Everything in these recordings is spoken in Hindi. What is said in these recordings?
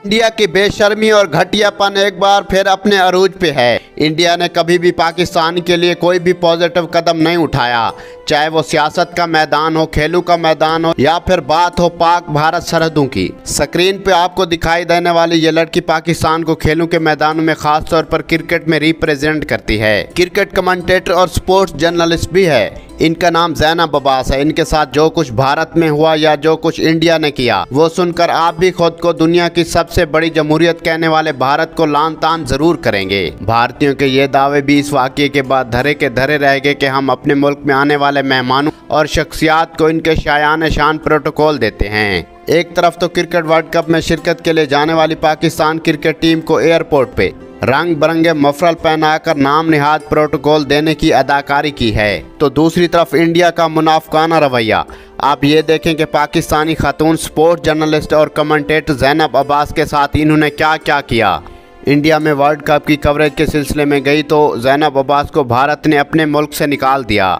इंडिया की बेशर्मी और घटियापन एक बार फिर अपने अरूज पे है। इंडिया ने कभी भी पाकिस्तान के लिए कोई भी पॉजिटिव कदम नहीं उठाया, चाहे वो सियासत का मैदान हो, खेलों का मैदान हो या फिर बात हो पाक भारत सरहदों की। स्क्रीन पे आपको दिखाई देने वाली ये लड़की पाकिस्तान को खेलों के मैदानों में खास तौर पर क्रिकेट में रिप्रेजेंट करती है। क्रिकेट कमेंटेटर और स्पोर्ट्स जर्नलिस्ट भी है। इनका नाम ज़ैनब अब्बास है। इनके साथ जो कुछ भारत में हुआ या जो कुछ इंडिया ने किया वो सुनकर आप भी खुद को दुनिया की सबसे बड़ी जमहूरियत कहने वाले भारत को लान तान जरूर करेंगे। भारतीयों के ये दावे भी इस वाक़ये के बाद धरे के धरे रह गए कि हम अपने मुल्क में आने वाले मेहमानों और शख्सियात को इनके शायान शान प्रोटोकॉल देते हैं। एक तरफ तो क्रिकेट वर्ल्ड कप में शिरकत के लिए जाने वाली पाकिस्तान क्रिकेट टीम को एयरपोर्ट पे रंग बिरंगे मफरल पहनाकर नाम निहाद प्रोटोकॉल देने की अदाकारी की है, तो दूसरी तरफ इंडिया का मुनाफिकाना रवैया। आप ये देखें कि पाकिस्तानी खातून स्पोर्ट्स जर्नलिस्ट और कमेंटेटर ज़ैनब अब्बास के साथ इन्होंने क्या क्या किया। इंडिया में वर्ल्ड कप की कवरेज के सिलसिले में गई तो ज़ैनब अब्बास को भारत ने अपने मुल्क से निकाल दिया।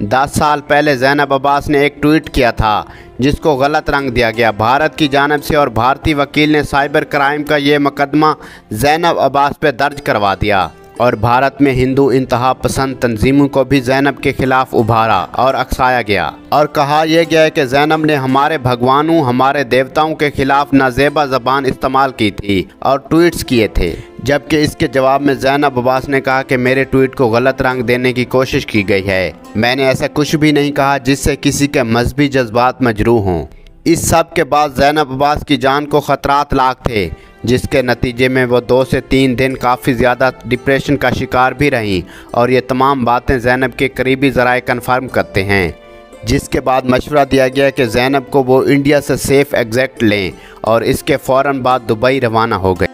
10 साल पहले ज़ैनब अब्बास ने एक ट्वीट किया था जिसको गलत रंग दिया गया भारत की जानिब से, और भारतीय वकील ने साइबर क्राइम का ये मुकदमा ज़ैनब अब्बास पे दर्ज करवा दिया और भारत में हिंदू इंतहा पसंद तंजीमों को भी ज़ैनब के खिलाफ उभारा और अकसाया गया और कहा यह गया है कि ज़ैनब ने हमारे भगवानों, हमारे देवताओं के खिलाफ नाजेबा ज़बान इस्तेमाल की थी और ट्वीट्स किए थे। जबकि इसके जवाब में ज़ैनब अब्बास ने कहा कि मेरे ट्वीट को गलत रंग देने की कोशिश की गई है। मैंने ऐसा कुछ भी नहीं कहा जिससे किसी के मजहबी जज्बात मजरूह हों। इस सब के बाद ज़ैनब अब्बास की जान को खतरात लाक थे, जिसके नतीजे में वो 2 से 3 दिन काफ़ी ज़्यादा डिप्रेशन का शिकार भी रहीं। और ये तमाम बातें ज़ैनब के करीबी ज़राए कन्फर्म करते हैं, जिसके बाद मशवरा दिया गया कि ज़ैनब को वो इंडिया से सेफ़ एग्ज़िट लें और इसके फ़ौरन बाद दुबई रवाना हो गए।